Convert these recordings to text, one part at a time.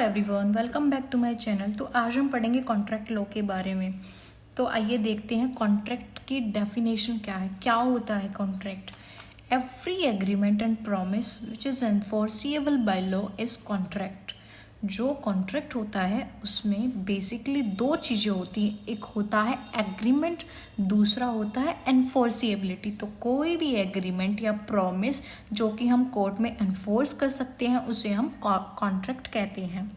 Everyone, welcome back to my channel. तो आज हम पढ़ेंगे कॉन्ट्रैक्ट लॉ के बारे में। तो आइए देखते हैं कॉन्ट्रैक्ट की डेफिनेशन क्या है, क्या होता है contract. Every agreement and promise which is enforceable by law is contract. जो कॉन्ट्रैक्ट होता है उसमें बेसिकली दो चीज़ें होती हैं, एक होता है एग्रीमेंट, दूसरा होता है एनफोर्सिएबिलिटी। तो कोई भी एग्रीमेंट या प्रॉमिस जो कि हम कोर्ट में एनफोर्स कर सकते हैं उसे हम कॉन्ट्रैक्ट कहते हैं।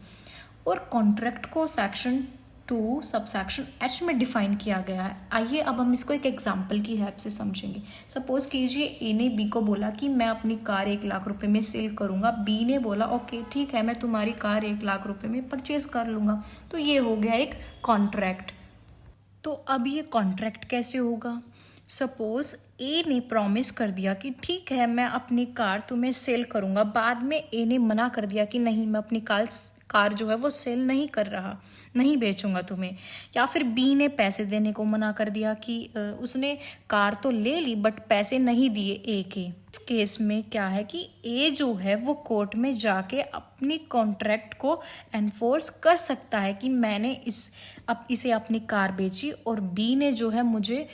और कॉन्ट्रैक्ट को सेक्शन 2 सबसेक्शन एच में डिफाइन किया गया है। आइए अब हम इसको एक एग्जांपल की हेल्प से समझेंगे। सपोज कीजिए ए ने बी को बोला कि मैं अपनी कार 1,00,000 रुपए में सेल करूंगा। बी ने बोला ओके ठीक है, मैं तुम्हारी कार 1,00,000 रुपए में परचेज कर लूंगा। तो ये हो गया एक कॉन्ट्रैक्ट। तो अब ये कॉन्ट्रैक्ट कैसे होगा? सपोज ए ने प्रॉमिस कर दिया कि ठीक है मैं अपनी कार तुम्हें सेल करूंगा। बाद में ए ने मना कर दिया कि नहीं, मैं अपनी कार जो है वो सेल नहीं कर रहा, नहीं बेचूंगा तुम्हें। या फिर बी ने पैसे देने को मना कर दिया कि उसने कार तो ले ली बट पैसे नहीं दिए ए के। इस केस में क्या है कि ए जो है वो कोर्ट में जाके अपनी कॉन्ट्रैक्ट को एनफोर्स कर सकता है कि मैंने इसे अपनी कार बेची और बी ने जो है मुझे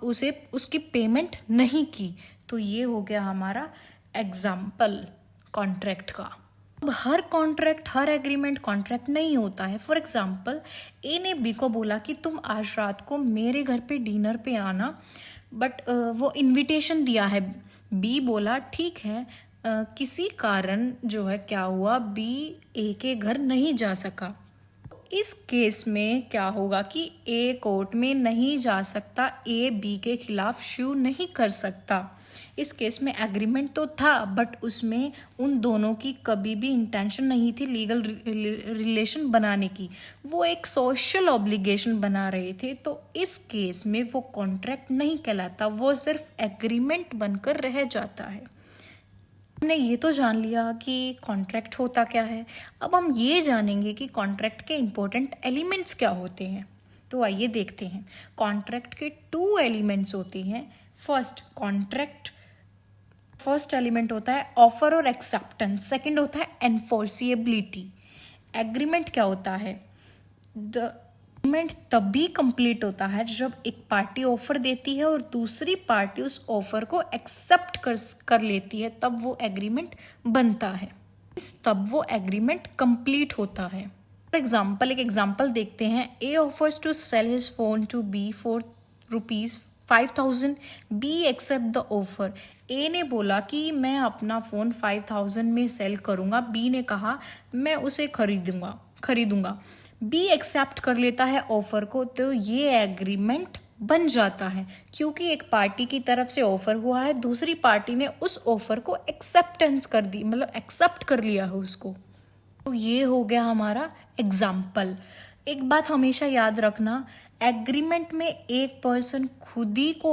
उसे उसकी पेमेंट नहीं की। तो ये हो गया हमारा एग्जाम्पल कॉन्ट्रैक्ट का। अब हर कॉन्ट्रैक्ट, हर एग्रीमेंट कॉन्ट्रैक्ट नहीं होता है। फॉर एग्जाम्पल ए ने बी को बोला कि तुम आज रात को मेरे घर पे डिनर पे आना, बट वो इनविटेशन दिया है। बी बोला ठीक है, किसी कारण जो है क्या हुआ, बी ए के घर नहीं जा सका। इस केस में क्या होगा कि ए कोर्ट में नहीं जा सकता, ए बी के खिलाफ स्यू नहीं कर सकता। इस केस में एग्रीमेंट तो था बट उसमें उन दोनों की कभी भी इंटेंशन नहीं थी लीगल रिलेशन बनाने की, वो एक सोशल ऑब्लिगेशन बना रहे थे। तो इस केस में वो कॉन्ट्रैक्ट नहीं कहलाता, वो सिर्फ एग्रीमेंट बनकर रह जाता है। हमने ये तो जान लिया कि कॉन्ट्रैक्ट होता क्या है। अब हम ये जानेंगे कि कॉन्ट्रैक्ट के इम्पोर्टेंट एलिमेंट्स क्या होते हैं। तो आइए देखते हैं। कॉन्ट्रैक्ट के 2 एलिमेंट्स होते हैं। फर्स्ट एलिमेंट होता है ऑफर और एक्सेप्टेंस, सेकंड होता है एनफोर्सिएबिलिटी। एग्रीमेंट क्या होता है? द एग्रीमेंट तभी कंप्लीट होता है जब एक पार्टी ऑफर देती है और दूसरी पार्टी उस ऑफर को एक्सेप्ट कर लेती है, तब वो एग्रीमेंट बनता है, तब वो एग्रीमेंट कंप्लीट होता है। फॉर एग्जाम्पल एक एग्जाम्पल देखते हैं। A offers to sell his phone to B for ₹5,000। B accept the offer. A ने बोला कि मैं अपना फ़ोन 5,000 में सेल करूंगा। बी ने कहा मैं उसे खरीदूंगा। बी एक्सेप्ट कर लेता है ऑफर को, तो ये एग्रीमेंट बन जाता है क्योंकि एक पार्टी की तरफ से ऑफर हुआ है, दूसरी पार्टी ने उस ऑफर को एक्सेप्टेंस कर दी, मतलब एक्सेप्ट कर लिया है उसको। तो ये हो गया हमारा एग्जाम्पल। एक बात हमेशा याद रखना, एग्रीमेंट में एक पर्सन खुद ही को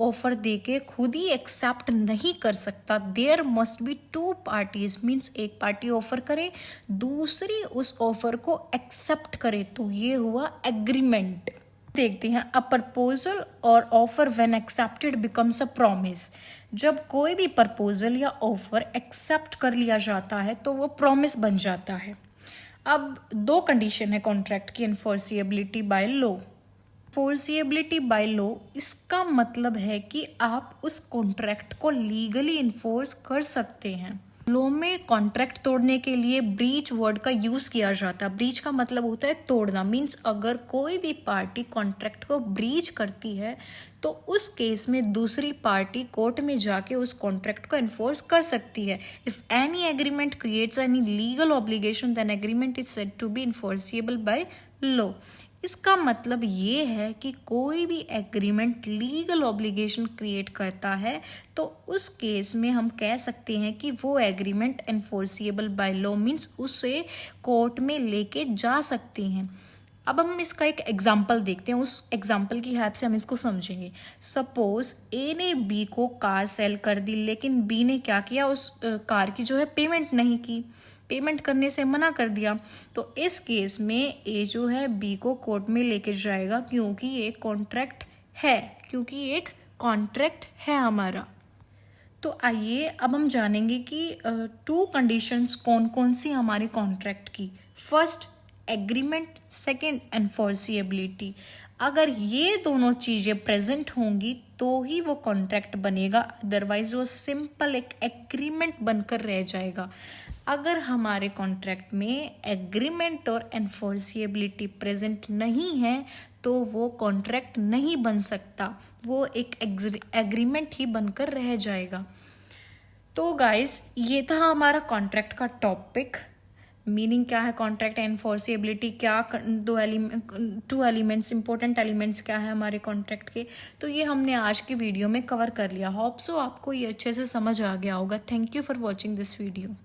ऑफर देके खुद ही एक्सेप्ट नहीं कर सकता। There must be 2 parties, means एक पार्टी ऑफर करे, दूसरी उस ऑफर को एक्सेप्ट करे, तो ये हुआ एग्रीमेंट। देखते हैं, अ प्रपोजल और offer when accepted becomes a promise. जब कोई भी प्रपोजल या ऑफर एक्सेप्ट कर लिया जाता है तो वो प्रॉमिस बन जाता है। अब 2 कंडीशन है कॉन्ट्रैक्ट की एनफोर्सिएबिलिटी बाय लॉ। फोर्सिएबिलिटी बाय लॉ, इसका मतलब है कि आप उस कॉन्ट्रैक्ट को लीगली इन्फोर्स कर सकते हैं। लॉ में कॉन्ट्रैक्ट तोड़ने के लिए ब्रीच वर्ड का यूज किया जाता है। ब्रीच का मतलब होता है तोड़ना, मीन्स अगर कोई भी पार्टी कॉन्ट्रैक्ट को ब्रीच करती है तो उस केस में दूसरी पार्टी कोर्ट में जाके उस कॉन्ट्रैक्ट को एनफोर्स कर सकती है। If any agreement creates any legal obligation then agreement is said to be enforceable by law. इसका मतलब ये है कि कोई भी एग्रीमेंट लीगल ऑब्लिगेशन क्रिएट करता है तो उस केस में हम कह सकते हैं कि वो agreement enforceable by law, means उसे कोर्ट में लेके जा सकते हैं। अब हम इसका एक एग्जाम्पल देखते हैं, उस एग्जाम्पल की हेल्प से हम इसको समझेंगे। सपोज ए ने बी को कार सेल कर दी, लेकिन बी ने क्या किया, उस कार की जो है पेमेंट नहीं की, पेमेंट करने से मना कर दिया। तो इस केस में ए जो है बी को कोर्ट में लेके जाएगा क्योंकि एक कॉन्ट्रैक्ट है हमारा। तो आइए अब हम जानेंगे कि टू कंडीशंस कौन कौन सी हमारे कॉन्ट्रैक्ट की। First agreement, second enforceability. अगर ये दोनों चीज़ें प्रेजेंट होंगी तो ही वो कॉन्ट्रैक्ट बनेगा, अदरवाइज वो सिंपल एक एग्रीमेंट बनकर रह जाएगा। अगर हमारे कॉन्ट्रैक्ट में एग्रीमेंट और एनफोर्सिएबिलिटी प्रेजेंट नहीं है तो वो कॉन्ट्रैक्ट नहीं बन सकता, वो एक एग्रीमेंट ही बनकर रह जाएगा। तो गाइस ये था हमारा कॉन्ट्रैक्ट का टॉपिक। मीनिंग क्या है कॉन्ट्रैक्ट, एनफोर्सिएबिलिटी क्या, टू एलिमेंट्स, इंपॉर्टेंट एलिमेंट्स क्या है हमारे कॉन्ट्रैक्ट के। तो ये हमने आज की वीडियो में कवर कर लिया। होप सो आपको ये अच्छे से समझ आ गया होगा। Thank you for watching this video.